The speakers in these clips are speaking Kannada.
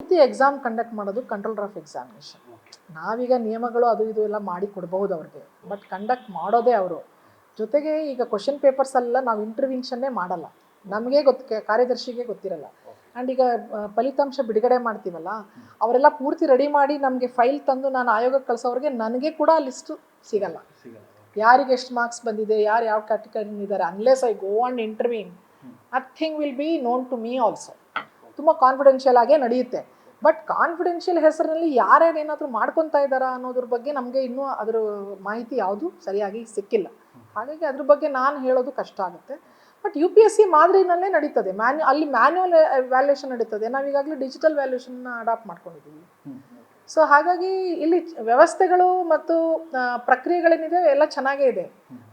ಪೂರ್ತಿ ಎಕ್ಸಾಮ್ ಕಂಡಕ್ಟ್ ಮಾಡೋದು ಕಂಟ್ರೋಲರ್ ಆಫ್ ಎಕ್ಸಾಮಿನೇಷನ್. ನಾವೀಗ ನಿಯಮಗಳು ಅದು ಇದು ಎಲ್ಲ ಮಾಡಿ ಕೊಡಬಹುದು ಅವ್ರಿಗೆ, ಬಟ್ ಕಂಡಕ್ಟ್ ಮಾಡೋದೇ ಅವರು. ಜೊತೆಗೆ ಈಗ ಕ್ವಶನ್ ಪೇಪರ್ಸೆಲ್ಲ ನಾವು ಇಂಟರ್ವಿನ್ಷನ್ನೇ ಮಾಡಲ್ಲ, ನಮಗೆ ಕಾರ್ಯದರ್ಶಿಗೆ ಗೊತ್ತಿರಲ್ಲ. ಆ್ಯಂಡ್ ಈಗ ಫಲಿತಾಂಶ ಬಿಡುಗಡೆ ಮಾಡ್ತೀವಲ್ಲ, ಅವರೆಲ್ಲ ಪೂರ್ತಿ ರೆಡಿ ಮಾಡಿ ನಮಗೆ ಫೈಲ್ ತಂದು ನಾನು ಆಯೋಗಕ್ಕೆ ಕಳಿಸೋರಿಗೆ ನನಗೆ ಕೂಡ ಲಿಸ್ಟು ಸಿಗಲ್ಲ, ಯಾರಿಗೆ ಎಷ್ಟು ಮಾರ್ಕ್ಸ್ ಬಂದಿದೆ, ಯಾರು ಯಾವ ಕ್ಯಾಟಗರಿನಿದ್ದಾರೆ. ಅನ್ಲೆಸ್ ಐ ಗೋ ಆ್ಯಂಡ್ ಇಂಟರ್ವ್ಯೂನ್, nothing will be known to me also. ತುಂಬ ಕಾನ್ಫಿಡೆನ್ಷಿಯಲ್ ಆಗೇ ನಡೆಯುತ್ತೆ. ಬಟ್ ಕಾನ್ಫಿಡೆನ್ಷಿಯಲ್ ಹೆಸರಿನಲ್ಲಿ ಯಾರ್ಯಾರು ಏನಾದರೂ ಮಾಡ್ಕೊತಾ ಇದ್ದಾರಾ ಅನ್ನೋದ್ರ ಬಗ್ಗೆ ನಮಗೆ ಇನ್ನೂ ಅದರ ಮಾಹಿತಿ ಯಾವುದು ಸರಿಯಾಗಿ ಸಿಕ್ಕಿಲ್ಲ. ಹಾಗಾಗಿ ಅದ್ರ ಬಗ್ಗೆ ನಾನು ಹೇಳೋದು ಕಷ್ಟ ಆಗುತ್ತೆ. ಬಟ್ UPSC ಮಾದರಿನಲ್ಲೇ ನಡೀತದೆ, ಅಲ್ಲಿ ಮ್ಯಾನ್ಯುವಲ್ ವ್ಯಾಲ್ಯೂಯೇಷನ್ ನಡೀತದೆ. ನಾವೀಗಾಗಲೇ ಡಿಜಿಟಲ್ ವ್ಯಾಲ್ಯೂಯೇಷನ್ನ ಅಡಾಪ್ಟ್ ಮಾಡ್ಕೊಂಡಿದ್ದೀವಿ. ಸೊ ಹಾಗಾಗಿ ಇಲ್ಲಿ ವ್ಯವಸ್ಥೆಗಳು ಮತ್ತು ಪ್ರಕ್ರಿಯೆಗಳೇನಿದೆ ಎಲ್ಲ ಚೆನ್ನಾಗೇ ಇದೆ.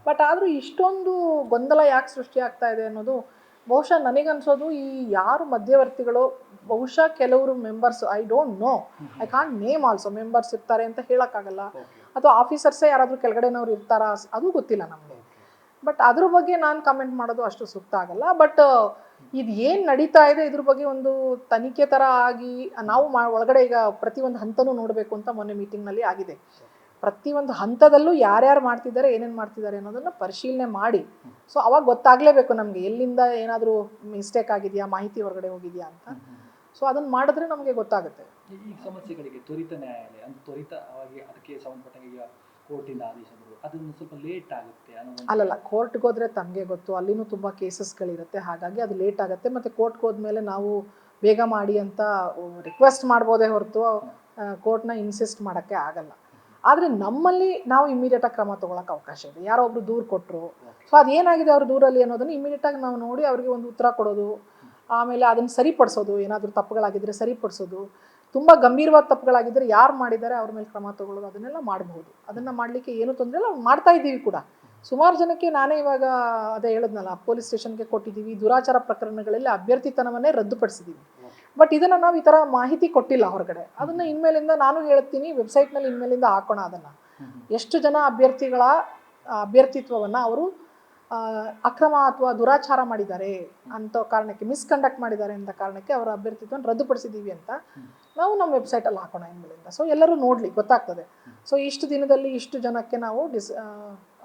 ಬಟ್ ಆದರೂ ಇಷ್ಟೊಂದು ಗೊಂದಲ ಯಾಕೆ ಸೃಷ್ಟಿ ಆಗ್ತಾ ಇದೆ ಅನ್ನೋದು ಬಹುಶಃ ನನಗನ್ಸೋದು ಈ ಯಾರು ಮಧ್ಯವರ್ತಿಗಳು, ಬಹುಶಃ ಕೆಲವರು members, I don't know, I can't name also, members ಇರ್ತಾರೆ ಅಂತ ಹೇಳೋಕ್ಕಾಗಲ್ಲ, ಅಥವಾ ಆಫೀಸರ್ಸೇ ಯಾರಾದರೂ ಕೆಳಗಡೆನವ್ರು ಇರ್ತಾರಾ ಅದು ಗೊತ್ತಿಲ್ಲ ನಮಗೆ. ಬಟ್ ಅದ್ರ ಬಗ್ಗೆ ನಾನು ಕಮೆಂಟ್ ಮಾಡೋದು ಅಷ್ಟು ಸೂಕ್ತ ಆಗಲ್ಲ. ಬಟ್ ಇದು ಏನು ನಡೀತಾ ಇದೆ ಇದ್ರ ಬಗ್ಗೆ ಒಂದು ತನಿಖೆ ಥರ ಆಗಿ ನಾವು ಒಳಗಡೆ ಈಗ ಪ್ರತಿಯೊಂದು ಹಂತನೂ ನೋಡಬೇಕು ಅಂತ ಮೊನ್ನೆ ಮೀಟಿಂಗ್ನಲ್ಲಿ ಆಗಿದೆ. ಪ್ರತಿಯೊಂದು ಹಂತದಲ್ಲೂ ಯಾರ್ಯಾರು ಮಾಡ್ತಿದ್ದಾರೆ, ಏನೇನು ಮಾಡ್ತಿದ್ದಾರೆ ಅನ್ನೋದನ್ನು ಪರಿಶೀಲನೆ ಮಾಡಿ, ಸೊ ಅವಾಗ ಗೊತ್ತಾಗಲೇಬೇಕು ನಮಗೆ ಎಲ್ಲಿಂದ ಏನಾದರೂ ಮಿಸ್ಟೇಕ್ ಆಗಿದೆಯಾ, ಮಾಹಿತಿ ಹೊರಗಡೆ ಹೋಗಿದೆಯಾ ಅಂತ. ಸೊ ಅದನ್ನು ಮಾಡಿದ್ರೆ ನಮಗೆ ಗೊತ್ತಾಗುತ್ತೆ. ಈ ಸಮಸ್ಯೆಗಳಿಗೆ ತ್ವರಿತ ನ್ಯಾಯಾಲಯ ಅಂದರೆ ತ್ವರಿತವಾಗಿ ಅದಕ್ಕೆ ಸಂಬಂಧಪಟ್ಟಾಗ ಈಗ ಕೋರ್ಟಿಂದ ಆದೇಶ ಬರುವುದು ಅದನ್ನು ಸ್ವಲ್ಪ ಲೇಟ್ ಆಗುತ್ತೆ ಅಲ್ಲಲ್ಲ, ಕೋರ್ಟ್ಗೆ ಹೋದರೆ ತಮಗೆ ಗೊತ್ತು, ಅಲ್ಲಿನೂ ತುಂಬ ಕೇಸಸ್ಗಳಿರುತ್ತೆ, ಹಾಗಾಗಿ ಅದು ಲೇಟ್ ಆಗುತ್ತೆ. ಮತ್ತು ಕೋರ್ಟ್ಗೆ ಹೋದ್ಮೇಲೆ ನಾವು ಬೇಗ ಮಾಡಿ ಅಂತ ರಿಕ್ವೆಸ್ಟ್ ಮಾಡ್ಬೋದೇ ಹೊರತು ಕೋರ್ಟ್ನ ಇನ್ಸಿಸ್ಟ್ ಮಾಡೋಕ್ಕೆ ಆಗಲ್ಲ. ಆದರೆ ನಮ್ಮಲ್ಲಿ ನಾವು ಇಮಿಡಿಯೇಟಾಗಿ ಕ್ರಮ ತೊಗೊಳಕ್ಕೆ ಅವಕಾಶ ಇದೆ. ಯಾರೋ ಒಬ್ರು ದೂರು ಕೊಟ್ಟರು, ಸೊ ಅದೇನಾಗಿದೆ ಅವ್ರ ದೂರಲ್ಲಿ ಅನ್ನೋದನ್ನು ಇಮಿಡಿಯೇಟಾಗಿ ನಾವು ನೋಡಿ ಅವರಿಗೆ ಒಂದು ಉತ್ತರ ಕೊಡೋದು, ಆಮೇಲೆ ಅದನ್ನು ಸರಿಪಡಿಸೋದು, ಏನಾದರೂ ತಪ್ಪುಗಳಾಗಿದ್ದರೆ ಸರಿಪಡಿಸೋದು, ತುಂಬ ಗಂಭೀರವಾದ ತಪ್ಪುಗಳಾಗಿದ್ದರೆ ಯಾರು ಮಾಡಿದ್ದಾರೆ ಅವ್ರ ಮೇಲೆ ಕ್ರಮ ತೊಗೊಳ್ಳೋದು, ಅದನ್ನೆಲ್ಲ ಮಾಡಬಹುದು. ಅದನ್ನು ಮಾಡಲಿಕ್ಕೆ ಏನೂ ತೊಂದರೆ ಇಲ್ಲ, ಮಾಡ್ತಾ ಇದ್ದೀವಿ ಕೂಡ. ಸುಮಾರು ಜನಕ್ಕೆ ನಾನೇ ಇವಾಗ ಅದೇ ಹೇಳಿದ್ನಲ್ಲ, ಪೊಲೀಸ್ ಸ್ಟೇಷನ್ಗೆ ಕೊಟ್ಟಿದ್ದೀವಿ, ದುರಾಚಾರ ಪ್ರಕರಣಗಳಲ್ಲಿ ಅಭ್ಯರ್ಥಿತನವನ್ನೇ ರದ್ದುಪಡಿಸಿದ್ದೀವಿ. ಬಟ್ ಇದನ್ನು ನಾವು ಈ ಥರ ಮಾಹಿತಿ ಕೊಟ್ಟಿಲ್ಲ ಹೊರಗಡೆ. ಅದನ್ನು ಇನ್ಮೇಲಿಂದ ನಾನು ಹೇಳ್ತೀನಿ, ವೆಬ್ಸೈಟ್ನಲ್ಲಿ ಇನ್ಮೇಲಿಂದ ಹಾಕೋಣ ಅದನ್ನು. ಎಷ್ಟು ಜನ ಅಭ್ಯರ್ಥಿಗಳ ಅಭ್ಯರ್ಥಿತ್ವವನ್ನು ಅವರು ಅಕ್ರಮ ಅಥವಾ ದುರಾಚಾರ ಮಾಡಿದ್ದಾರೆ ಅಂತ ಕಾರಣಕ್ಕೆ, ಮಿಸ್ಕಂಡಕ್ಟ್ ಮಾಡಿದ್ದಾರೆ ಅಂತ ಕಾರಣಕ್ಕೆ ಅವರ ಅಭ್ಯರ್ಥಿತ್ವವನ್ನು ರದ್ದುಪಡಿಸಿದ್ದೀವಿ ಅಂತ ನಾವು ನಮ್ಮ ವೆಬ್ಸೈಟಲ್ಲಿ ಹಾಕೋಣ ಇನ್ಮೇಲಿಂದ. ಸೊ ಎಲ್ಲರೂ ನೋಡಲಿ, ಗೊತ್ತಾಗ್ತದೆ. ಸೊ ಇಷ್ಟು ದಿನದಲ್ಲಿ ಇಷ್ಟು ಜನಕ್ಕೆ ನಾವು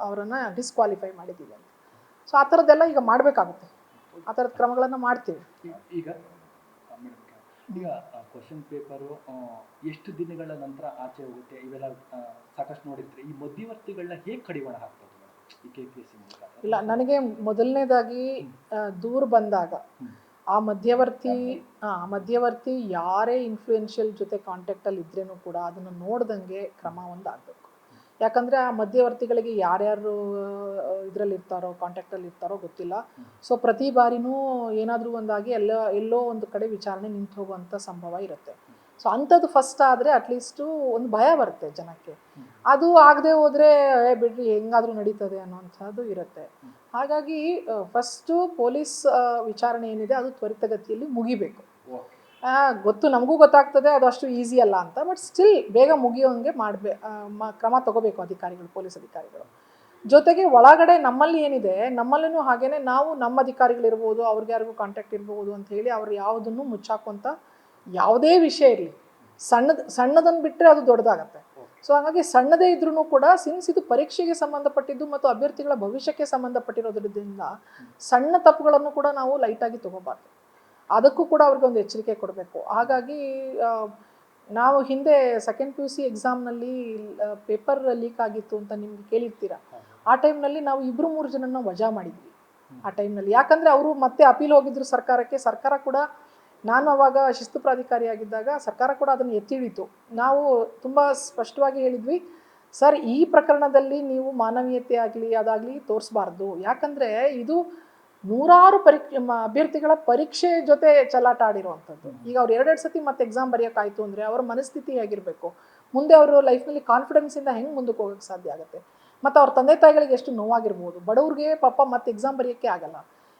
ಅವರನ್ನು ಡಿಸ್ಕ್ವಾಲಿಫೈ ಮಾಡಿದ್ದೀವಿ ಅಂತ. ಸೊ ಆ ಥರದ್ದೆಲ್ಲ ಈಗ ಮಾಡಬೇಕಾಗುತ್ತೆ, ಆ ಥರದ ಕ್ರಮಗಳನ್ನು ಮಾಡ್ತೀವಿ. ಈಗ ಈಗ ಕ್ವಶನ್ ಪೇಪರು ಎಷ್ಟು ದಿನಗಳ ನಂತರ ಆಚೆ ಹೋಗುತ್ತೆ ಇವೆಲ್ಲ ಸಾಕಷ್ಟು ನೋಡಿರ್ತೀರಿ. ಈ ಮಧ್ಯವರ್ತಿಗಳನ್ನ ಹೇಗೆ ಕಡಿವಾಣ ಹಾಕ್ಬೋದು ಈ KPSC ಮೂಲಕ? ಇಲ್ಲ, ನನಗೆ ಮೊದಲನೇದಾಗಿ ದೂರು ಬಂದಾಗ ಆ ಮಧ್ಯವರ್ತಿ ಯಾರೇ ಇನ್ಫ್ಲೂಯೆನ್ಷಿಯಲ್ ಜೊತೆ ಕಾಂಟ್ಯಾಕ್ಟಲ್ಲಿ ಇದ್ರೇನೂ ಕೂಡ ಅದನ್ನು ನೋಡ್ದಂಗೆ ಕ್ರಮ ಒಂದು ಆಗಬೇಕು. ಯಾಕಂದರೆ ಆ ಮಧ್ಯವರ್ತಿಗಳಿಗೆ ಯಾರ್ಯಾರು ಇದರಲ್ಲಿ ಇರ್ತಾರೋ, ಕಾಂಟ್ಯಾಕ್ಟಲ್ಲಿ ಇರ್ತಾರೋ ಗೊತ್ತಿಲ್ಲ. ಸೊ ಪ್ರತಿ ಬಾರಿನೂ ಏನಾದರೂ ಒಂದಾಗಿ ಎಲ್ಲೋ ಒಂದು ಕಡೆ ವಿಚಾರಣೆ ನಿಂತು ಹೋಗುವಂಥ ಸಂಭವ ಇರುತ್ತೆ. ಸೊ ಅಂಥದ್ದು ಫಸ್ಟ್ ಆದರೆ ಅಟ್ಲೀಸ್ಟು ಒಂದು ಭಯ ಬರುತ್ತೆ ಜನಕ್ಕೆ. ಅದು ಆಗದೆ ಹೋದರೆ ಬಿಡ್ರಿ ಹೆಂಗಾದರೂ ನಡೀತದೆ ಅನ್ನೋಂಥದ್ದು ಇರುತ್ತೆ. ಹಾಗಾಗಿ ಫಸ್ಟು ಪೊಲೀಸ್ ವಿಚಾರಣೆ ಏನಿದೆ ಅದು ತ್ವರಿತಗತಿಯಲ್ಲಿ ಮುಗಿಬೇಕು. ಗೊತ್ತು, ನಮಗೂ ಗೊತ್ತಾಗ್ತದೆ ಅದು ಅಷ್ಟು ಈಸಿ ಅಲ್ಲ ಅಂತ, ಬಟ್ ಸ್ಟಿಲ್ ಬೇಗ ಮುಗಿಯೋಂಗೆ ಕ್ರಮ ತಗೋಬೇಕು ಅಧಿಕಾರಿಗಳು, ಪೊಲೀಸ್ ಅಧಿಕಾರಿಗಳು. ಜೊತೆಗೆ ಒಳಗಡೆ ನಮ್ಮಲ್ಲಿ ಏನಿದೆ, ನಮ್ಮಲ್ಲೂ ಹಾಗೇನೆ ನಾವು ನಮ್ಮ ಅಧಿಕಾರಿಗಳಿರ್ಬೋದು, ಅವ್ರಿಗೆ ಯಾರಿಗೂ ಕಾಂಟ್ಯಾಕ್ಟ್ ಇರ್ಬೋದು ಅಂತ ಹೇಳಿ ಅವ್ರು ಯಾವುದನ್ನು ಮುಚ್ಚಾಕುವಂಥ ಯಾವುದೇ ವಿಷಯ ಇರಲಿ, ಸಣ್ಣದನ್ನು ಬಿಟ್ಟರೆ ಅದು ದೊಡ್ಡದಾಗತ್ತೆ. ಸೊ ಹಾಗಾಗಿ ಸಣ್ಣದೇ ಇದ್ರೂ ಕೂಡ, ಸಿನ್ಸ್ ಇದು ಪರೀಕ್ಷೆಗೆ ಸಂಬಂಧಪಟ್ಟಿದ್ದು ಮತ್ತು ಅಭ್ಯರ್ಥಿಗಳ ಭವಿಷ್ಯಕ್ಕೆ ಸಂಬಂಧಪಟ್ಟಿರೋದ್ರಿಂದ ಸಣ್ಣ ತಪ್ಪುಗಳನ್ನು ಕೂಡ ನಾವು ಲೈಟಾಗಿ ತೊಗೋಬಾರ್ದು. ಅದಕ್ಕೂ ಕೂಡ ಅವ್ರಿಗೆ ಒಂದು ಎಚ್ಚರಿಕೆ ಕೊಡಬೇಕು. ಹಾಗಾಗಿ ನಾವು ಹಿಂದೆ ಸೆಕೆಂಡ್ PUC ಎಕ್ಸಾಮ್ನಲ್ಲಿ ಪೇಪರ್ ಲೀಕ್ ಆಗಿತ್ತು ಅಂತ ನಿಮ್ಗೆ ಕೇಳಿರ್ತೀರ. ಆ ಟೈಮ್ನಲ್ಲಿ ನಾವು 2-3 ಜನನ ವಜಾ ಮಾಡಿದ್ವಿ ಆ ಟೈಮ್ನಲ್ಲಿ. ಯಾಕಂದರೆ ಅವರು ಮತ್ತೆ ಅಪೀಲ್ ಹೋಗಿದ್ರು ಸರ್ಕಾರಕ್ಕೆ. ಸರ್ಕಾರ ಕೂಡ, ನಾನು ಅವಾಗ ಶಿಸ್ತು ಪ್ರಾಧಿಕಾರಿಯಾಗಿದ್ದಾಗ ಸರ್ಕಾರ ಕೂಡ ಅದನ್ನು ಎತ್ತಿ ಹಿಡಿತು. ನಾವು ತುಂಬ ಸ್ಪಷ್ಟವಾಗಿ ಹೇಳಿದ್ವಿ, ಸರ್ ಈ ಪ್ರಕರಣದಲ್ಲಿ ನೀವು ಮಾನವೀಯತೆ ಆಗಲಿ ಅದಾಗಲಿ ತೋರಿಸ್ಬಾರ್ದು. ಯಾಕಂದರೆ ಇದು ನೂರಾರು ಅಭ್ಯರ್ಥಿಗಳ ಪರೀಕ್ಷೆ ಜೊತೆ ಚಲಾಟ ಆಡಿರುವಂಥದ್ದು. ಈಗ ಅವ್ರು 2 ಸತಿ ಮತ್ತೆ ಎಕ್ಸಾಮ್ ಬರೆಯೋಕ್ಕಾಯಿತು ಅಂದರೆ ಅವರ ಮನಸ್ಥಿತಿ ಹೇಗಿರಬೇಕು, ಮುಂದೆ ಅವರು ಲೈಫ್ನಲ್ಲಿ ಕಾನ್ಫಿಡೆನ್ಸಿಂದ ಹೆಂಗೆ ಮುಂದಕ್ಕೆ ಹೋಗೋಕ್ಕೆ ಸಾಧ್ಯ ಆಗುತ್ತೆ, ಮತ್ತು ಅವ್ರ ತಂದೆ ತಾಯಿಗಳಿಗೆ ಎಷ್ಟು ನೋವಾಗಿರ್ಬೋದು, ಬಡವ್ರಿಗೆ ಪಾಪ ಮತ್ತೆ ಎಕ್ಸಾಮ್ ಬರೆಯೋಕ್ಕೆ ಆಗಲ್ಲ.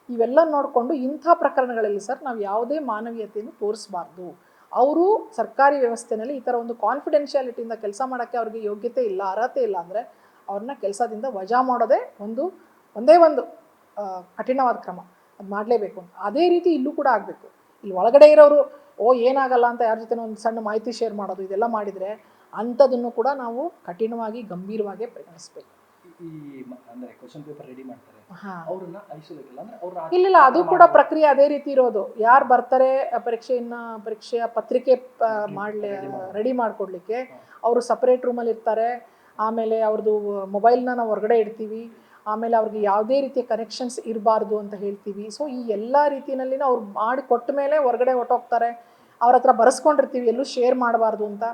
ಇವೆಲ್ಲ ನೋಡಿಕೊಂಡು ಇಂಥ ಪ್ರಕರಣಗಳಲ್ಲಿ ಸರ್ ನಾವು ಯಾವುದೇ ಮಾನವೀಯತೆಯನ್ನು ತೋರಿಸಬಾರ್ದು. ಅವರು ಸರ್ಕಾರಿ ವ್ಯವಸ್ಥೆಯಲ್ಲಿ ಈ ಥರ ಒಂದು ಕಾನ್ಫಿಡೆನ್ಷಿಯಾಲಿಟಿಯಿಂದ ಕೆಲಸ ಮಾಡೋಕ್ಕೆ ಅವ್ರಿಗೆ ಯೋಗ್ಯತೆ ಇಲ್ಲ, ಅರ್ಹತೆ ಇಲ್ಲ ಅಂದರೆ ಅವ್ರನ್ನ ಕೆಲಸದಿಂದ ವಜಾ ಮಾಡೋದೇ ಒಂದೇ ಒಂದು ಕಠಿಣವಾದ ಕ್ರಮ. ಅದು ಮಾಡಲೇಬೇಕು ಅಂತ. ಅದೇ ರೀತಿ ಇಲ್ಲೂ ಕೂಡ ಆಗಬೇಕು. ಇಲ್ಲಿ ಒಳಗಡೆ ಇರೋರು ಏನಾಗಲ್ಲ ಅಂತ ಯಾರ ಜೊತೆ ಒಂದು ಸಣ್ಣ ಮಾಹಿತಿ ಶೇರ್ ಮಾಡೋದು ಇದೆಲ್ಲ ಮಾಡಿದರೆ ಅಂಥದನ್ನು ಕೂಡ ನಾವು ಕಠಿಣವಾಗಿ ಗಂಭೀರವಾಗಿ ಪರಿಗಣಿಸ್ಬೇಕು. ಅಂದ್ರೆ ಕ್ವಶನ್ ಪೇಪರ್ ರೆಡಿ ಮಾಡ್ತಾರೆ, ಹಾಂ, ಅವ್ರನ್ನ ಐಸೋಲೇಟ್ ಇಲ್ಲ ಅಂದ್ರೆ ಇಲ್ಲ ಅದು ಕೂಡ ಪ್ರಕ್ರಿಯೆ ಅದೇ ರೀತಿ ಇರೋದು. ಯಾರು ಬರ್ತಾರೆ ಪರೀಕ್ಷೆಯ ಪತ್ರಿಕೆ ರೆಡಿ ಮಾಡಿಕೊಡ್ಲಿಕ್ಕೆ ಅವರು ಸಪ್ರೇಟ್ ರೂಮಲ್ಲಿ ಇರ್ತಾರೆ. ಆಮೇಲೆ ಅವ್ರದ್ದು ಮೊಬೈಲ್ನ ನಾವು ಹೊರಗಡೆ ಇಡ್ತೀವಿ. ಆಮೇಲೆ ಅವ್ರಿಗೆ ಯಾವುದೇ ರೀತಿಯ ಕನೆಕ್ಷನ್ಸ್ ಇರಬಾರ್ದು ಅಂತ ಹೇಳ್ತೀವಿ. ಸೊ ಈ ಎಲ್ಲ ರೀತಿಯಲ್ಲಿ ಅವ್ರು ಮಾಡಿ ಕೊಟ್ಟ ಮೇಲೆ ಹೊರಗಡೆ ಹೊಟ್ಟೋಗ್ತಾರೆ. ಅವ್ರ ಹತ್ರ ಬರೆಸ್ಕೊಂಡಿರ್ತೀವಿ ಎಲ್ಲೂ ಶೇರ್ ಮಾಡಬಾರ್ದು ಅಂತ.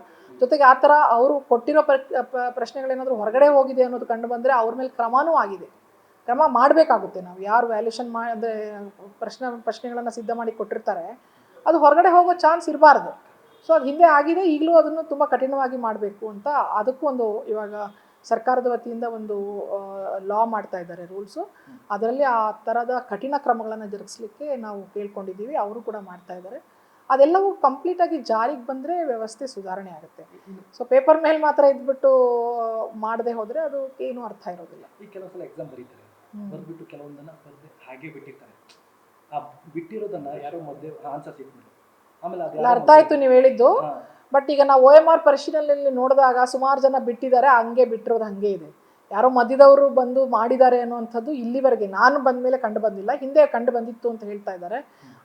ಜೊತೆಗೆ ಆ ಥರ ಅವರು ಕೊಟ್ಟಿರೋ ಪ್ರಶ್ನೆಗಳೇನಾದರೂ ಹೊರಗಡೆ ಹೋಗಿದೆ ಅನ್ನೋದು ಕಂಡು ಬಂದರೆ ಅವ್ರ ಮೇಲೆ ಕ್ರಮವೂ ಆಗಿದೆ. ಕ್ರಮ ಮಾಡಬೇಕಾಗುತ್ತೆ. ನಾವು ಯಾರು ವ್ಯಾಲ್ಯೂಷನ್ ಅಂದರೆ ಪ್ರಶ್ನೆಗಳನ್ನು ಸಿದ್ಧ ಮಾಡಿ ಕೊಟ್ಟಿರ್ತಾರೆ ಅದು ಹೊರಗಡೆ ಹೋಗೋ ಚಾನ್ಸ್ ಇರಬಾರ್ದು. ಸೊ ಅದು ಹಿಂದೆ ಆಗಿದೆ, ಈಗಲೂ ಅದನ್ನು ತುಂಬ ಕಠಿಣವಾಗಿ ಮಾಡಬೇಕು ಅಂತ ಅದಕ್ಕೂ ಒಂದು ಇವಾಗ ಸರ್ಕಾರದ ವತಿಯಿಂದ ಒಂದು ಲಾ ಮಾಡ್ತಾ ಇದ್ದಾರೆ, ರೂಲ್ಸು. ಅದರಲ್ಲಿ ಆ ಥರದ ಕಠಿಣ ಕ್ರಮಗಳನ್ನು ಜರುಗಿಸ್ಲಿಕ್ಕೆ ನಾವು ಕೇಳ್ಕೊಂಡಿದ್ದೀವಿ. ಅವರು ಕೂಡ ಮಾಡ್ತಾ ಇದ್ದಾರೆ. ಅದೆಲ್ಲವೂ ಕಂಪ್ಲೀಟಾಗಿ ಜಾರಿಗೆ ಬಂದರೆ ವ್ಯವಸ್ಥೆ ಸುಧಾರಣೆ ಆಗುತ್ತೆ. ಸೊ ಪೇಪರ್ ಮೇಲೆ ಮಾತ್ರ ಇದ್ಬಿಟ್ಟು ಮಾಡದೆ ಹೋದರೆ ಅದು ಏನೂ ಅರ್ಥ ಇರೋದಿಲ್ಲ. ಈ ಕೆಲವು ಸಲ ಎಕ್ಸಾಮ್ ಬರೀತಾರೆ, ಬರ್ಬಿಟ್ಟು ಕೆಲವೊಂದನ್ನು ಬರೆದು ಹಾಗೆ ಬಿಟ್ಟಿರ್ತಾರೆ. ಆ ಬಿಟ್ಟಿರೋದನ್ನು ಯಾರೋ ಮಧ್ಯೆ ಆನ್ಸರ್ ಸಿಕ್ಬಿಟ್ಟು ಆಮೇಲೆ ಅಲ್ಲ, ಅರ್ಥ ಆಯಿತು ನೀವು ಹೇಳಿದ್ದು. ಬಟ್ ಈಗ ನಾವು OMR ಪರಿಶೀಲನೆಯಲ್ಲಿ ನೋಡಿದಾಗ ಸುಮಾರು ಜನ ಬಿಟ್ಟಿದ್ದಾರೆ, ಹಂಗೆ ಬಿಟ್ಟಿರೋದು ಹಂಗೆ ಇದೆ. ಯಾರೋ ಮಧ್ಯದವರು ಬಂದು ಮಾಡಿದ್ದಾರೆ ಅನ್ನುವಂಥದ್ದು ಇಲ್ಲಿವರೆಗೆ ನಾನು ಬಂದ ಮೇಲೆ ಕಂಡು ಬಂದಿಲ್ಲ. ಹಿಂದೆ ಕಂಡು ಬಂದಿತ್ತು ಅಂತ ಹೇಳ್ತಾ ಇದ್ದಾರೆ.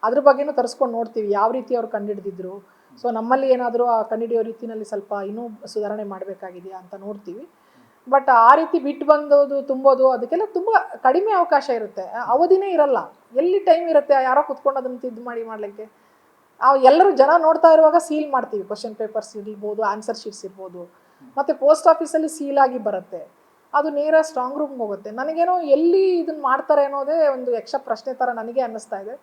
ಅದ್ರ ಬಗ್ಗೆನೂ ತರಿಸ್ಕೊಂಡು ನೋಡ್ತೀವಿ ಯಾವ ರೀತಿ ಅವ್ರು ಕಂಡುಹಿಡಿದಿದ್ರು. ಸೊ ನಮ್ಮಲ್ಲಿ ಏನಾದರೂ ಆ ಕಂಡುಹಿಡಿಯೋ ರೀತಿಯಲ್ಲಿ ಸ್ವಲ್ಪ ಇನ್ನೂ ಸುಧಾರಣೆ ಮಾಡಬೇಕಾಗಿದೆಯಾ ಅಂತ ನೋಡ್ತೀವಿ. ಬಟ್ ಆ ರೀತಿ ಬಿಟ್ಟು ಬಂದೋದು ತುಂಬೋದು ಅದಕ್ಕೆಲ್ಲ ತುಂಬ ಕಡಿಮೆ ಅವಕಾಶ ಇರುತ್ತೆ, ಅವಧಿನೇ ಇರಲ್ಲ. ಎಲ್ಲಿ ಟೈಮ್ ಇರುತ್ತೆ ಯಾರೋ ಕುತ್ಕೊಂಡು ಅದನ್ನು ತಿದ್ದು ಮಾಡಲಿಕ್ಕೆ? ಎಲ್ಲರೂ ಜನ ನೋಡ್ತಾ ಇರುವಾಗ ಸೀಲ್ ಮಾಡ್ತೀವಿ. ಕ್ವಶನ್ ಪೇಪರ್ಸ್ ಇರ್ಬೋದು, ಆನ್ಸರ್ ಶೀಟ್ಸ್ ಇರ್ಬೋದು. ಮತ್ತು ಪೋಸ್ಟ್ ಆಫೀಸಲ್ಲಿ ಸೀಲಾಗಿ ಬರುತ್ತೆ, ಅದು ನೇರ ಸ್ಟ್ರಾಂಗ್ ರೂಮ್ಗೆ ಹೋಗುತ್ತೆ. ನನಗೇನೋ ಎಲ್ಲಿ ಇದನ್ನು ಮಾಡ್ತಾರೆ ಅನ್ನೋದೇ ಒಂದು ಯಕ್ಷ ಪ್ರಶ್ನೆ ಥರ ನನಗೆ ಅನ್ನಿಸ್ತಾ ಇದೆ.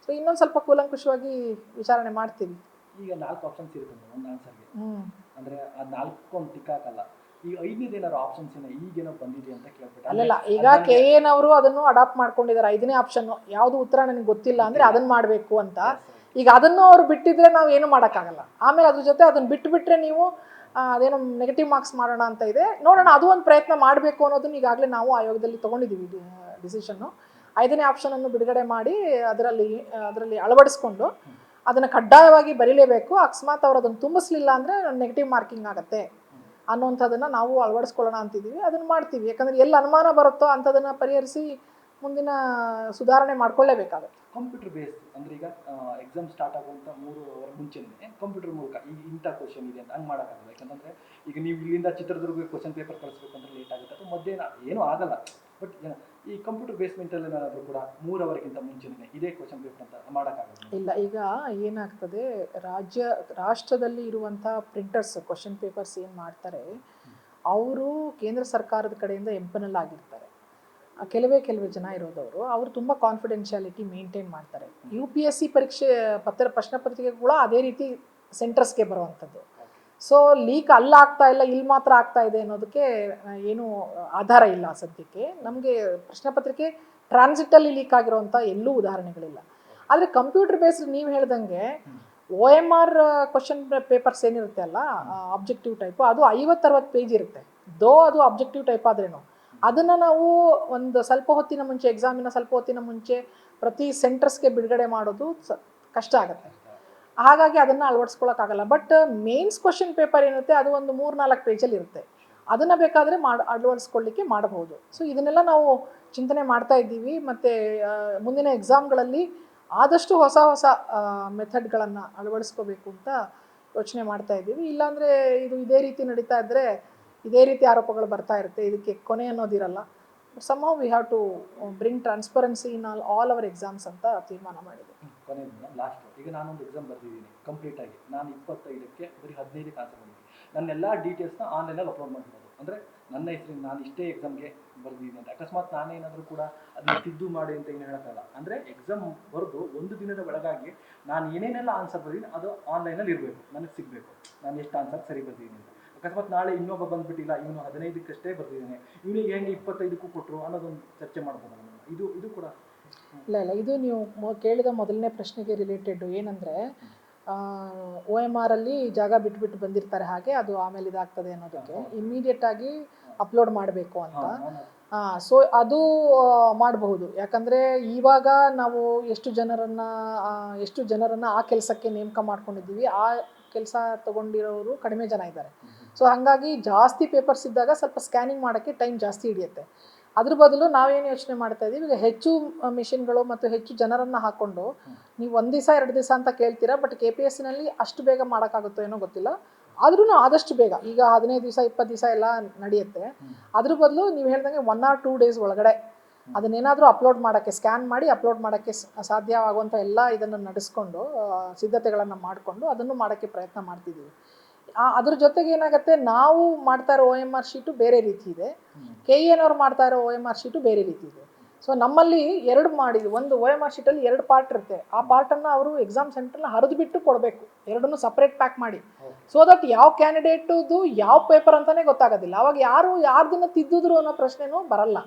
ಸೊ ಇನ್ನೊಂದು ಸ್ವಲ್ಪ ಕೂಲಂಕುಷವಾಗಿ ವಿಚಾರಣೆ ಮಾಡ್ತೀವಿ. ಈಗ 4 ಆಪ್ಷನ್ಸ್ ಇರುತ್ತೆ ಒಂದು ಆನ್ಸರ್ಗೆ, ಅಂದರೆ ಅದು 4 ಒಂದು ಟಿಕ್ ಹಾಕಲ್ಲ. ಈಗ 5ನೇದು ಏನಾದ್ರು ಆಪ್ಷನ್ಸ್ ಈಗೇನೋ ಬಂದಿದೆ ಅಂತ ಕೇಳ್ಬಿಟ್ಟು ಅಲ್ಲ, ಈಗ KN ಅವರು ಅದನ್ನು ಅಡಾಪ್ಟ್ ಮಾಡ್ಕೊಂಡಿದ್ದಾರೆ. 5ನೇ ಆಪ್ಷನ್ನು ಯಾವುದು ಉತ್ತರ ನನಗೆ ಗೊತ್ತಿಲ್ಲ ಅಂದರೆ ಅದನ್ನು ಮಾಡಬೇಕು ಅಂತ. ಈಗ ಅದನ್ನು ಅವರು ಬಿಟ್ಟಿದ್ರೆ ನಾವು ಏನು ಮಾಡೋಕ್ಕಾಗಲ್ಲ. ಆಮೇಲೆ ಅದ್ರ ಜೊತೆ ಅದನ್ನು ಬಿಟ್ಟುಬಿಟ್ರೆ ನೀವು ಅದೇನೋ ನೆಗೆಟಿವ್ ಮಾರ್ಕ್ಸ್ ಮಾಡೋಣ ಅಂತ ಇದೆ. ನೋಡೋಣ, ಅದು ಒಂದು ಪ್ರಯತ್ನ ಮಾಡಬೇಕು ಅನ್ನೋದನ್ನು ಈಗಾಗಲೇ ನಾವು ಆಯೋಗದಲ್ಲಿ ತೊಗೊಂಡಿದ್ದೀವಿ ಡಿಸಿಷನ್ನು. 5ನೇ ಆಪ್ಷನನ್ನು ಬಿಡುಗಡೆ ಮಾಡಿ ಅದರಲ್ಲಿ ಅಳವಡಿಸ್ಕೊಂಡು ಅದನ್ನು ಕಡ್ಡಾಯವಾಗಿ ಬರೀಲೇಬೇಕು. ಅಕಸ್ಮಾತ್ ಅವರು ಅದನ್ನು ತುಂಬಿಸ್ಲಿಲ್ಲ ಅಂದರೆ ನೆಗೆಟಿವ್ ಮಾರ್ಕಿಂಗ್ ಆಗುತ್ತೆ ಅನ್ನೋಂಥದ್ದನ್ನು ನಾವು ಅಳವಡಿಸ್ಕೊಳ್ಳೋಣ ಅಂತಿದ್ದೀವಿ. ಅದನ್ನು ಮಾಡ್ತೀವಿ. ಯಾಕಂದರೆ ಎಲ್ಲಿ ಅನುಮಾನ ಬರುತ್ತೋ ಅಂಥದನ್ನು ಪರಿಹರಿಸಿ ಮುಂದಿನ ಸುಧಾರಣೆ ಮಾಡ್ಕೊಳ್ಳೇಬೇಕಾಗುತ್ತೆ. ಕಂಪ್ಯೂಟರ್ ಬೇಸ್ ಅಂದರೆ ಈಗ ಎಕ್ಸಾಮ್ ಸ್ಟಾರ್ಟ್ ಆಗುವಂಥ 3 ಅವರ್ ಮುಂಚೆನೇ ಕಂಪ್ಯೂಟರ್ ಮೂಲಕ ಈಗ ಇಂಥ ಕ್ವಶನ್ ಇದೆ ಅಂತ ಹಂಗೆ ಮಾಡೋಕ್ಕಾಗಲ್ಲ. ಯಾಕಂದರೆ ಈಗ ನೀವು ಇಲ್ಲಿಂದ ಚಿತ್ರದುರ್ಗಕ್ಕೆ ಕ್ವಶನ್ ಪೇಪರ್ ಕಳಿಸ್ಬೇಕು ಅಂದರೆ ಲೇಟ್ ಆಗುತ್ತೆ, ಅಥವಾ ಮಧ್ಯಾಹ್ನ ಏನೂ ಆಗಲ್ಲ. ಬಟ್ ಈ ಕಂಪ್ಯೂಟರ್ ಬೇಸ್ಮೆಂಟಲ್ಲಿ ಏನಾದರೂ ಕೂಡ 3 ಅವರ್ಗಿಂತ ಮುಂಚೆನೇ ಇದೇ ಕ್ವಶನ್ ಪೇಪರ್ ಅಂತ ಮಾಡೋಕ್ಕಾಗಲ್ಲ. ಇಲ್ಲ, ಈಗ ಏನಾಗ್ತದೆ, ರಾಷ್ಟ್ರದಲ್ಲಿ ಇರುವಂಥ ಪ್ರಿಂಟರ್ಸ್ ಕ್ವಶನ್ ಪೇಪರ್ಸ್ ಏನು ಮಾಡ್ತಾರೆ, ಅವರು ಕೇಂದ್ರ ಸರ್ಕಾರದ ಕಡೆಯಿಂದ ಎಂಪನಲ್ ಆಗಿರ್ತಾರೆ. ಕೆಲವೇ ಜನ ಇರೋದವರು, ಅವರು ತುಂಬ ಕಾನ್ಫಿಡೆನ್ಷಿಯಾಲಿಟಿ ಮೇಂಟೈನ್ ಮಾಡ್ತಾರೆ. UPSC ಪರೀಕ್ಷೆ ಪ್ರಶ್ನೆ ಪತ್ರಿಕೆ ಕೂಡ ಅದೇ ರೀತಿ ಸೆಂಟರ್ಸ್ಗೆ ಬರುವಂಥದ್ದು. ಸೊ ಲೀಕ್ ಆಗ್ತಾ ಇಲ್ಲ, ಇಲ್ಲಿ ಮಾತ್ರ ಆಗ್ತಾ ಇದೆ ಅನ್ನೋದಕ್ಕೆ ಏನೂ ಆಧಾರ ಇಲ್ಲ ಸದ್ಯಕ್ಕೆ. ನಮಗೆ ಪ್ರಶ್ನೆ ಪತ್ರಿಕೆ ಟ್ರಾನ್ಸಿಟಲ್ಲಿ ಲೀಕ್ ಆಗಿರೋವಂಥ ಎಲ್ಲೂ ಉದಾಹರಣೆಗಳಿಲ್ಲ. ಆದರೆ ಕಂಪ್ಯೂಟರ್ ಬೇಸ್ಡ್ ನೀವು ಹೇಳ್ದಂಗೆ OMR ಕ್ವಶನ್ ಪೇಪರ್ಸ್ ಏನಿರುತ್ತೆ ಅಲ್ಲ, ಆಬ್ಜೆಕ್ಟಿವ್ ಟೈಪು, ಅದು 50-60 ಪೇಜ್ ಇರುತ್ತೆ. ಅದು ಆಬ್ಜೆಕ್ಟಿವ್ ಟೈಪ್ ಆದ್ರೇನು ಅದನ್ನು ನಾವು ಒಂದು ಸ್ವಲ್ಪ ಹೊತ್ತಿನ ಮುಂಚೆ, ಎಕ್ಸಾಮಿನ ಸ್ವಲ್ಪ ಹೊತ್ತಿನ ಮುಂಚೆ ಪ್ರತಿ ಸೆಂಟರ್ಸ್ಗೆ ಬಿಡುಗಡೆ ಮಾಡೋದು ಕಷ್ಟ ಆಗುತ್ತೆ. ಹಾಗಾಗಿ ಅದನ್ನು ಅಳವಡಿಸ್ಕೊಳ್ಳೋಕ್ಕಾಗಲ್ಲ. ಬಟ್ ಮೇನ್ಸ್ ಕ್ವಶನ್ ಪೇಪರ್ ಏನಿರುತ್ತೆ ಅದು ಒಂದು 3-4 ಪೇಜಲ್ಲಿ ಇರುತ್ತೆ. ಅದನ್ನು ಬೇಕಾದರೆ ಅಳವಡಿಸ್ಕೊಳ್ಳಿಕ್ಕೆ ಮಾಡಬಹುದು. ಸೊ ಇದನ್ನೆಲ್ಲ ನಾವು ಚಿಂತನೆ ಮಾಡ್ತಾ ಇದ್ದೀವಿ. ಮತ್ತು ಮುಂದಿನ ಎಕ್ಸಾಮ್ಗಳಲ್ಲಿ ಆದಷ್ಟು ಹೊಸ ಮೆಥಡ್ಗಳನ್ನು ಅಳವಡಿಸ್ಕೋಬೇಕು ಅಂತ ಯೋಚನೆ ಮಾಡ್ತಾ ಇದ್ದೀವಿ. ಇಲ್ಲಾಂದರೆ ಇದೇ ರೀತಿ ನಡೀತಾ ಇದ್ದರೆ ಇದೇ ರೀತಿ ಆರೋಪಗಳು ಬರ್ತಾ ಇರುತ್ತೆ, ಇದಕ್ಕೆ ಕೊನೆ ಅನ್ನೋದಿರಲ್ಲ. somehow we have to bring transparency in all our exams ಅಂತ ತೀರ್ಮಾನ ಮಾಡಿದೆ. ಕೊನೆಯದು ಲಾಸ್ಟ್, ಈಗ ನಾನೊಂದು ಎಕ್ಸಾಮ್ ಬರೆದಿದ್ದೀನಿ ಕಂಪ್ಲೀಟಾಗಿ. ನಾನು 25ಕ್ಕೆ ಬರೀ 15ಕ್ಕೆ ಆನ್ಸರ್ ಮಾಡಿದ್ದೀನಿ. ನನ್ನೆಲ್ಲ ಡೀಟೇಲ್ಸ್ನ ಆನ್ಲೈನಲ್ಲಿ ಅಪ್ಲೋಡ್ ಮಾಡಿರೋದು. ಅಂದರೆ ನನ್ನ ಹೆಸರಿಗೆ ನಾನು ಇಷ್ಟೇ ಎಕ್ಸಾಮ್ಗೆ ಬರೆದಿದ್ದೀನಿ ಅಂತ. ಅಕಸ್ಮಾತ್ ನಾನೇನಾದರೂ ಕೂಡ ಅದನ್ನ ತಿದ್ದು ಮಾಡಿ ಅಂತ ಏನು ಹೇಳೋಕ್ಕಲ್ಲ. ಅಂದರೆ ಎಕ್ಸಾಮ್ ಬರೆದು 1 ದಿನದ ಒಳಗಾಗಿ ನಾನು ಏನೇನೆಲ್ಲ ಆನ್ಸರ್ ಬರೆದಿದ್ದೀನಿ ಅದು ಆನ್ಲೈನಲ್ಲಿ ಇರಬೇಕು, ನನಗೆ ಸಿಗಬೇಕು ನಾನು ಎಷ್ಟು ಆನ್ಸರ್ ಸರಿ ಬರೆದಿದ್ದೀನಿ ಅಂತ. ಅಕಸ್ಮಾತ್ ನಾಳೆ ಇನ್ನೊಬ್ಬ ಬಂದುಬಿಟ್ಟಿಲ್ಲ, ಇವನು 15ಕ್ಕಷ್ಟೇ ಬರ್ತಿದ್ದಾನೆ, ಇವನಿಗೆ ಹೆಂಗೆ 25ಕ್ಕೂ ಕೊಟ್ಟರು ಅನ್ನೋದೊಂದು ಚರ್ಚೆ ಮಾಡ್ಬೋದು. ಇದು ಕೂಡ ಇಲ್ಲ, ಇದು ನೀವು ಕೇಳಿದ ಮೊದಲನೇ ಪ್ರಶ್ನೆಗೆ ರಿಲೇಟೆಡ್. ಏನಂದರೆ OMR ಅಲ್ಲಿ ಜಾಗ ಬಿಟ್ಬಿಟ್ಟು ಬಂದಿರ್ತಾರೆ, ಹಾಗೆ ಅದು ಆಮೇಲೆ ಇದಾಗ್ತದೆ ಅನ್ನೋದಕ್ಕೆ ಇಮ್ಮಿಡಿಯೇಟ್ ಆಗಿ ಅಪ್ಲೋಡ್ ಮಾಡಬೇಕು ಅಂತ. ಸೊ ಅದು ಮಾಡಬಹುದು. ಯಾಕಂದರೆ ಇವಾಗ ನಾವು ಎಷ್ಟು ಜನರನ್ನು ಆ ಕೆಲಸಕ್ಕೆ ನೇಮಕ ಮಾಡ್ಕೊಂಡಿದ್ದೀವಿ, ಆ ಕೆಲಸ ತೊಗೊಂಡಿರೋರು ಕಡಿಮೆ ಜನ ಇದ್ದಾರೆ. ಸೊ ಹಾಗಾಗಿ ಜಾಸ್ತಿ ಪೇಪರ್ಸ್ ಇದ್ದಾಗ ಸ್ವಲ್ಪ ಸ್ಕ್ಯಾನಿಂಗ್ ಮಾಡೋಕ್ಕೆ ಟೈಮ್ ಜಾಸ್ತಿ ಹಿಡಿಯುತ್ತೆ. ಅದ್ರ ಬದಲು ನಾವೇನು ಯೋಚನೆ ಮಾಡ್ತಾ ಇದ್ದೀವಿ, ಈಗ ಹೆಚ್ಚು ಮಿಷಿನ್ಗಳು ಮತ್ತು ಹೆಚ್ಚು ಜನರನ್ನು ಹಾಕ್ಕೊಂಡು ನೀವು 1 ದಿವಸ 2 ದಿವಸ ಅಂತ ಕೇಳ್ತೀರಾ, ಬಟ್ KPSCನಲ್ಲಿ ಅಷ್ಟು ಬೇಗ ಮಾಡೋಕ್ಕಾಗುತ್ತೋ ಏನೋ ಗೊತ್ತಿಲ್ಲ. ಆದ್ರೂ ಆದಷ್ಟು ಬೇಗ, ಈಗ 15 ದಿವಸ 20 ದಿವಸ ಎಲ್ಲ ನಡೆಯುತ್ತೆ. ಅದ್ರ ಬದಲು ನೀವು ಹೇಳ್ದಂಗೆ 1 or 2 ಡೇಸ್ ಒಳಗಡೆ ಅದನ್ನೇನಾದರೂ ಅಪ್ಲೋಡ್ ಮಾಡೋಕ್ಕೆ, ಸ್ಕ್ಯಾನ್ ಮಾಡಿ ಅಪ್ಲೋಡ್ ಮಾಡೋಕ್ಕೆ ಸಾಧ್ಯವಾಗುವಂಥ ಎಲ್ಲ ಇದನ್ನು ನಡೆಸ್ಕೊಂಡು ಸಿದ್ಧತೆಗಳನ್ನು ಮಾಡಿಕೊಂಡು ಅದನ್ನು ಮಾಡೋಕ್ಕೆ ಪ್ರಯತ್ನ ಮಾಡ್ತಿದ್ದೀವಿ. ಅದ್ರ ಜೊತೆಗೆ ಏನಾಗುತ್ತೆ, ನಾವು ಮಾಡ್ತಾ ಇರೋ OMR ಶೀಟು ಬೇರೆ ರೀತಿ ಇದೆ, KEN ಅವ್ರು ಮಾಡ್ತಾ ಇರೋ OMR ಶೀಟು ಬೇರೆ ರೀತಿ ಇದೆ. ಸೊ ನಮ್ಮಲ್ಲಿ 2 ಮಾಡಿದ್ವಿ. ಒಂದು OMR ಶೀಟಲ್ಲಿ 2 ಪಾರ್ಟ್ ಇರುತ್ತೆ. ಆ ಪಾರ್ಟನ್ನು ಅವರು ಎಕ್ಸಾಮ್ ಸೆಂಟ್ರನ್ನ ಹರಿದು ಬಿಟ್ಟು ಕೊಡಬೇಕು, ಎರಡನ್ನೂ ಸಪ್ರೇಟ್ ಪ್ಯಾಕ್ ಮಾಡಿ. ಸೊ ದಟ್ ಯಾವ ಕ್ಯಾಂಡಿಡೇಟುದು ಯಾವ ಪೇಪರ್ ಅಂತಲೇ ಗೊತ್ತಾಗೋದಿಲ್ಲ. ಅವಾಗ ಯಾರ್ದನ್ನ ತಿದ್ದಿದ್ರು ಅನ್ನೋ ಪ್ರಶ್ನೆನೂ ಬರಲ್ಲ.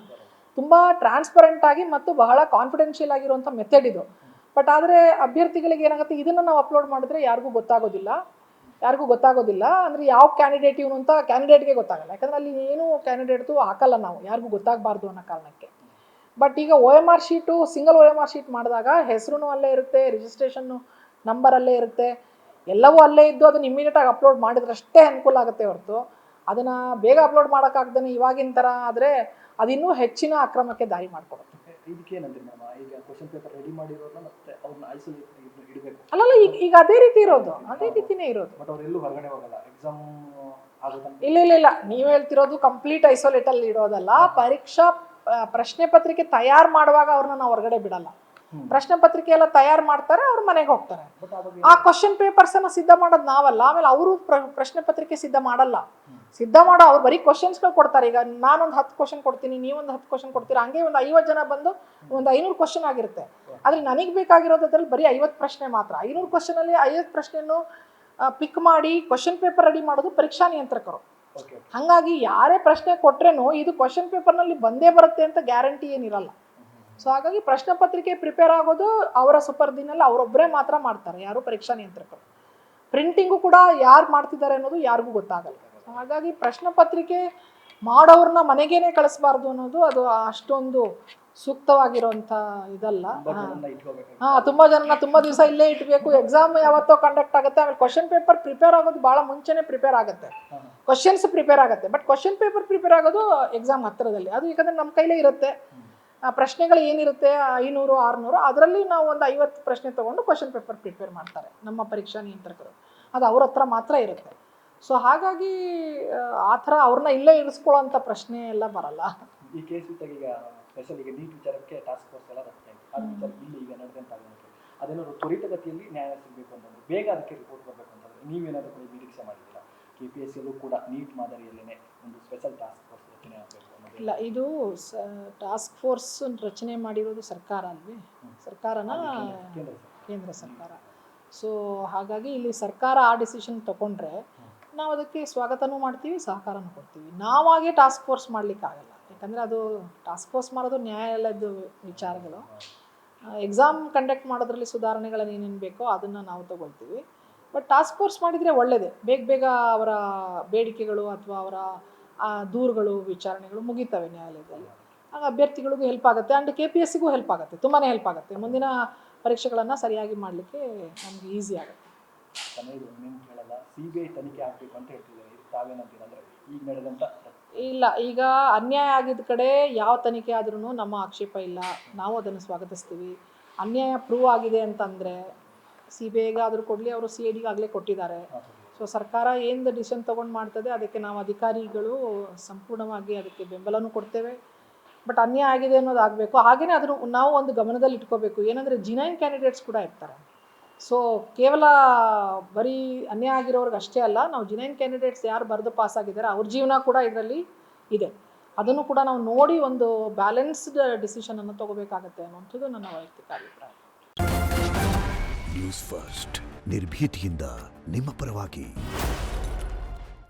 ತುಂಬ ಟ್ರಾನ್ಸ್ಪರೆಂಟಾಗಿ ಮತ್ತು ಬಹಳ ಕಾನ್ಫಿಡೆನ್ಷಿಯಲ್ ಆಗಿರುವಂಥ ಮೆಥಡ್ ಇದು. ಬಟ್ ಆದರೆ ಅಭ್ಯರ್ಥಿಗಳಿಗೆ ಏನಾಗುತ್ತೆ, ಇದನ್ನು ನಾವು ಅಪ್ಲೋಡ್ ಮಾಡಿದ್ರೆ ಯಾರಿಗೂ ಗೊತ್ತಾಗೋದಿಲ್ಲ. ಅಂದರೆ ಯಾವ ಕ್ಯಾಂಡಿಡೇಟ್ ಇವನು ಅಂತ ಕ್ಯಾಂಡಿಡೇಟ್ಗೆ ಗೊತ್ತಾಗಲ್ಲ. ಯಾಕಂದರೆ ಅಲ್ಲಿ ಏನು ಕ್ಯಾಂಡಿಡೇಟ್ದು ಹಾಕಲ್ಲ ನಾವು, ಯಾರಿಗೂ ಗೊತ್ತಾಗಬಾರ್ದು ಅನ್ನೋ ಕಾರಣಕ್ಕೆ. ಬಟ್ ಈಗ OMR sheet, single OMR sheet ಮಾಡಿದಾಗ ಹೆಸರು ಅಲ್ಲೇ ಇರುತ್ತೆ, ರಿಜಿಸ್ಟ್ರೇಷನ್ನು ನಂಬರ್ ಅಲ್ಲೇ ಇರುತ್ತೆ, ಎಲ್ಲವೂ ಅಲ್ಲೇ ಇದ್ದು ಅದನ್ನು ಇಮ್ಮಿಡಿಯೇಟಾಗಿ ಅಪ್ಲೋಡ್ ಮಾಡಿದ್ರಷ್ಟೇ ಅನುಕೂಲ ಆಗುತ್ತೆ ಹೊರತು ಅದನ್ನು ಬೇಗ ಅಪ್ಲೋಡ್ ಮಾಡೋಕ್ಕಾಗ್ದೇ ಇವಾಗಿನ ಥರ ಆದರೆ ಅದಿನ್ನೂ ಹೆಚ್ಚಿನ ಅಕ್ರಮಕ್ಕೆ ದಾರಿ ಮಾಡಿಕೊಡುತ್ತೆ. ಇದಕ್ಕೇನಂದ್ರೆ ಮ್ಯಾಮ್, ಈಗ ಕ್ವಶನ್ ಪೇಪರ್ ರೆಡಿ ಮಾಡಿರೋದನ್ನ ಮತ್ತೆ ಅವ್ರನ್ನ ಐಸೋಲೇಟ್ ಇಡಬೇಕು. ಅಲ್ಲಲ್ಲ, ಈಗ ಅದೇ ರೀತಿ ಇರೋದು, ಅದೇ ರೀತಿನೇ ಇರೋದು. ಬಟ್ ಅವರೆಲ್ಲೂ ಹೊರಗಡೆ ಹೋಗಲ್ಲ ಎಕ್ಸಾಮ್ ಆಗೋದನ್ನ. ಇಲ್ಲ, ನೀವು ಹೇಳ್ತಿರೋದು ಕಂಪ್ಲೀಟ್ ಐಸೋಲೇಟಲ್ಲಿ ಇಡೋದಲ್ಲ. ಪರೀಕ್ಷಾ ಪ್ರಶ್ನೆ ಪತ್ರಿಕೆ ತಯಾರು ಮಾಡುವಾಗ ಅವ್ರನ್ನ ನಾವು ಹೊರಗಡೆ ಬಿಡಲ್ಲ. ಪ್ರಶ್ನೆ ಪತ್ರಿಕೆ ಎಲ್ಲ ತಯಾರು ಮಾಡ್ತಾರೆ, ಅವ್ರ ಮನೆಗೆ ಹೋಗ್ತಾರೆ. ಆ ಕ್ವಶನ್ ಪೇಪರ್ಸನ್ನು ಸಿದ್ಧ ಮಾಡೋದು ನಾವಲ್ಲ. ಆಮೇಲೆ ಅವರು ಪ್ರಶ್ನೆ ಪತ್ರಿಕೆ ಸಿದ್ಧ ಮಾಡಲ್ಲ. ಅವ್ರು ಬರೀ ಕ್ವಶನ್ಸ್ಗಳು ಕೊಡ್ತಾರೆ. ಈಗ ನಾನೊಂದು 10 ಕ್ವಶನ್ ಕೊಡ್ತೀನಿ, ನೀವೊಂದು 10 ಕ್ವಶನ್ ಕೊಡ್ತೀರಾ, ಹಂಗೆ ಒಂದು 50 ಜನ ಬಂದು ಒಂದು 500 ಕ್ವಶನ್ ಆಗಿರುತ್ತೆ. ಅದ್ರಲ್ಲಿ ನನಗೆ ಬೇಕಾಗಿರೋದ್ರಲ್ಲಿ ಬರೀ 50 ಪ್ರಶ್ನೆ ಮಾತ್ರ. 500 ಕ್ವಶನಲ್ಲಿ 50 ಪ್ರಶ್ನೆಯನ್ನು ಪಿಕ್ ಮಾಡಿ ಕ್ವಶನ್ ಪೇಪರ್ ರೆಡಿ ಮಾಡೋದು ಪರೀಕ್ಷಾ ನಿಯಂತ್ರಕರು. ಹಾಗಾಗಿ ಯಾರೇ ಪ್ರಶ್ನೆ ಕೊಟ್ರೇನೋ ಇದು ಕ್ವಶನ್ ಪೇಪರ್ನಲ್ಲಿ ಬಂದೇ ಬರುತ್ತೆ ಅಂತ ಗ್ಯಾರಂಟಿ ಏನಿರಲ್ಲ. ಸೊ ಹಾಗಾಗಿ ಪ್ರಶ್ನೆ ಪತ್ರಿಕೆ ಪ್ರಿಪೇರ್ ಆಗೋದು ಅವರ ಸುಪರ್ದಿನಲ್ಲಿ ಅವರೊಬ್ಬರೇ ಮಾತ್ರ ಮಾಡ್ತಾರೆ, ಯಾರು ಪರೀಕ್ಷಾ ನಿಯಂತ್ರಕರು. ಪ್ರಿಂಟಿಂಗು ಕೂಡ ಯಾರು ಮಾಡ್ತಿದ್ದಾರೆ ಅನ್ನೋದು ಯಾರಿಗೂ ಗೊತ್ತಾಗಲ್ಲ. ಹಾಗಾಗಿ ಪ್ರಶ್ನೆ ಪತ್ರಿಕೆ ಮಾಡೋರನ್ನ ಮನೆಗೇನೆ ಕಳಿಸ್ಬಾರ್ದು ಅನ್ನೋದು ಅದು ಅಷ್ಟೊಂದು ಸೂಕ್ತವಾಗಿರೋಂಥ ಇದಲ್ಲ. ತುಂಬ ದಿವಸ ಇಲ್ಲೇ ಇಟ್ಬೇಕು. ಎಕ್ಸಾಮ್ ಯಾವತ್ತೋ ಕಂಡಕ್ಟ್ ಆಗುತ್ತೆ, ಆಮೇಲೆ ಕ್ವಶನ್ ಪೇಪರ್ ಪ್ರಿಪೇರ್ ಆಗೋದು ಭಾಳ ಮುಂಚೆನೇ ಪ್ರಿಪೇರ್ ಆಗುತ್ತೆ, ಕ್ವಶನ್ಸ್ ಪ್ರಿಪೇರ್ ಆಗುತ್ತೆ. ಬಟ್ ಕ್ವಶನ್ ಪೇಪರ್ ಪ್ರಿಪೇರ್ ಆಗೋದು ಎಕ್ಸಾಮ್ ಹತ್ತಿರದಲ್ಲಿ. ಅದು ಯಾಕಂದರೆ ನಮ್ಮ ಕೈಲೇ ಇರುತ್ತೆ. ಪ್ರಶ್ನೆಗಳು ಏನಿರುತ್ತೆ 500 600, ಅದರಲ್ಲಿ ನಾವು ಒಂದು 50 ಪ್ರಶ್ನೆ ತೊಗೊಂಡು ಕ್ವಶನ್ ಪೇಪರ್ ಪ್ರಿಪೇರ್ ಮಾಡ್ತಾರೆ ನಮ್ಮ ಪರೀಕ್ಷಾ ನಿಯಂತ್ರಕರು. ಅದು ಅವ್ರ ಹತ್ರ ಮಾತ್ರ ಇರುತ್ತೆ. ಸೊ ಹಾಗಾಗಿ ಆ ಥರ ಅವ್ರನ್ನ ಇಲ್ಲೇ ಇರಿಸ್ಕೊಳ್ಳೋಂಥ ಪ್ರಶ್ನೆ ಎಲ್ಲ ಬರಲ್ಲ. ಈ ಕೇಸ್ ಈಗ ಸ್ಪೆಷಲ್ ಈಗ ನೀಟ್ ವಿಚಾರಕ್ಕೆ ಟಾಸ್ಕ್ ಫೋರ್ಸ್ ಎಲ್ಲ ರಚನೆ ಆಯಿತು. ಅದು ವಿಚಾರ ಇಲ್ಲಿ ಈಗ ನಡೆದಂತಾಗುತ್ತೆ. ಅದೇನಾದ್ರು ತ್ವರಿತಗತಿಯಲ್ಲಿ ನ್ಯಾಯ ಸಿಗಬೇಕು ಅಂತಂದರೆ, ಬೇಗ ಅದಕ್ಕೆ ರಿಪೋರ್ಟ್ ಬರಬೇಕು ಅಂತಂದರೆ ನೀವೇನಾದರೂ ಕೂಡ ನಿರೀಕ್ಷೆ ಮಾಡಿದ್ದೀರಾ? KPSCಯಲ್ಲೂ ಕೂಡ ನೀಟ್ ಮಾದರಿಯಲ್ಲೇ ಒಂದು ಸ್ಪೆಷಲ್ ಟಾಸ್ಕ್ ಫೋರ್ಸ್ ರಚನೆ ಆಗಬೇಕು ಅನ್ನೋದು? ಇಲ್ಲ, ಇದು ಟಾಸ್ಕ್ ಫೋರ್ಸ್ ರಚನೆ ಮಾಡಿರೋದು ಸರ್ಕಾರ ಅಲ್ವೇ, ಸರ್ಕಾರನ ಕೇಂದ್ರ ಸರ್ಕಾರ. ಸೊ ಹಾಗಾಗಿ ಇಲ್ಲಿ ಸರ್ಕಾರ ಆ ಡಿಸಿಷನ್ ತೊಗೊಂಡ್ರೆ ನಾವು ಅದಕ್ಕೆ ಸ್ವಾಗತನೂ ಮಾಡ್ತೀವಿ, ಸಹಕಾರನೂ ಕೊಡ್ತೀವಿ. ನಾವಾಗೇ ಟಾಸ್ಕ್ ಫೋರ್ಸ್ ಮಾಡಲಿಕ್ಕಾಗಲ್ಲ. ಯಾಕಂದರೆ ಅದು ಟಾಸ್ಕ್ ಫೋರ್ಸ್ ಮಾಡೋದು ನ್ಯಾಯಾಲಯದ ವಿಚಾರಗಳು. ಎಕ್ಸಾಮ್ ಕಂಡಕ್ಟ್ ಮಾಡೋದ್ರಲ್ಲಿ ಸುಧಾರಣೆಗಳನ್ನು ಏನೇನು ಬೇಕೋ ಅದನ್ನು ನಾವು ತಗೊಳ್ತೀವಿ. ಬಟ್ ಟಾಸ್ಕ್ ಫೋರ್ಸ್ ಮಾಡಿದರೆ ಒಳ್ಳೆಯದೇ. ಬೇಗ ಅವರ ಬೇಡಿಕೆಗಳು ಅಥವಾ ಅವರ ದೂರುಗಳು, ವಿಚಾರಣೆಗಳು ಮುಗಿತವೆ ನ್ಯಾಯಾಲಯದಲ್ಲಿ. ಆಗ ಅಭ್ಯರ್ಥಿಗಳಿಗೂ ಹೆಲ್ಪ್ ಆಗುತ್ತೆ, ಆ್ಯಂಡ್ KPSCಗೂ ಹೆಲ್ಪ್ ಆಗುತ್ತೆ, ತುಂಬಾ ಹೆಲ್ಪ್ ಆಗುತ್ತೆ. ಮುಂದಿನ ಪರೀಕ್ಷೆಗಳನ್ನು ಸರಿಯಾಗಿ ಮಾಡಲಿಕ್ಕೆ ನಮಗೆ ಈಸಿ ಆಗುತ್ತೆ. ಇನ್ನೇನು ಕೇಳಲ್ಲ, CBI ತನಿಖೆ ಆಗಬೇಕು ಅಂತ ಹೇಳ್ತಿದ್ದಾರೆ. ಇದು ತಾವೇನಂತೀರ? ಅಂದರೆ ಈಗ ನಡೆದಂಥ ಇಲ್ಲ, ಈಗ ಅನ್ಯಾಯ ಆಗಿದ್ದ ಕಡೆ ಯಾವ ತನಿಖೆ ಆದ್ರೂ ನಮ್ಮ ಆಕ್ಷೇಪ ಇಲ್ಲ, ನಾವು ಅದನ್ನು ಸ್ವಾಗತಿಸ್ತೀವಿ. ಅನ್ಯಾಯ ಪ್ರೂವ್ ಆಗಿದೆ ಅಂತಂದರೆ CBIಗಾದರೂ ಕೊಡಲಿ, ಅವರು CIDಗಾಗಲೇ ಕೊಟ್ಟಿದ್ದಾರೆ. ಸೊ ಸರ್ಕಾರ ಏನು ಡಿಸಿಷನ್ ತೊಗೊಂಡು ಮಾಡ್ತದೆ ಅದಕ್ಕೆ ನಾವು ಅಧಿಕಾರಿಗಳು ಸಂಪೂರ್ಣವಾಗಿ ಅದಕ್ಕೆ ಬೆಂಬಲನೂ ಕೊಡ್ತೇವೆ. ಬಟ್ ಅನ್ಯಾಯ ಆಗಿದೆ ಅನ್ನೋದು ಆಗಬೇಕು. ಹಾಗೆಯೇ ಅದನ್ನು ನಾವು ಒಂದು ಗಮನದಲ್ಲಿ ಇಟ್ಕೋಬೇಕು. ಏನಂದರೆ ಜಿನೈನ್ ಕ್ಯಾಂಡಿಡೇಟ್ಸ್ ಕೂಡ ಇರ್ತಾರೆ. ಸೊ ಕೇವಲ ಬರೀ ಅನ್ಯಾಯ ಆಗಿರೋರ್ಗೆ ಅಷ್ಟೇ ಅಲ್ಲ, ನಾವು ಜಿನೈನ್ ಕ್ಯಾಂಡಿಡೇಟ್ಸ್ ಯಾರು ಬರೆದು ಪಾಸ್ ಆಗಿದ್ದಾರೆ ಅವ್ರ ಜೀವನ ಕೂಡ ಇದರಲ್ಲಿ ಇದೆ. ಅದನ್ನು ಕೂಡ ನಾವು ನೋಡಿ ಒಂದು ಬ್ಯಾಲೆನ್ಸ್ಡ್ ಡಿಸಿಷನನ್ನು ತಗೋಬೇಕಾಗತ್ತೆ ಅನ್ನೋಂಥದ್ದು ನನ್ನ ವೈಯಕ್ತಿಕ ಅಭಿಪ್ರಾಯ. ನ್ಯೂಸ್ ಫಸ್ಟ್, ನಿರ್ಭೀತಿಯಿಂದ ನಿಮ್ಮ ಪರವಾಗಿ.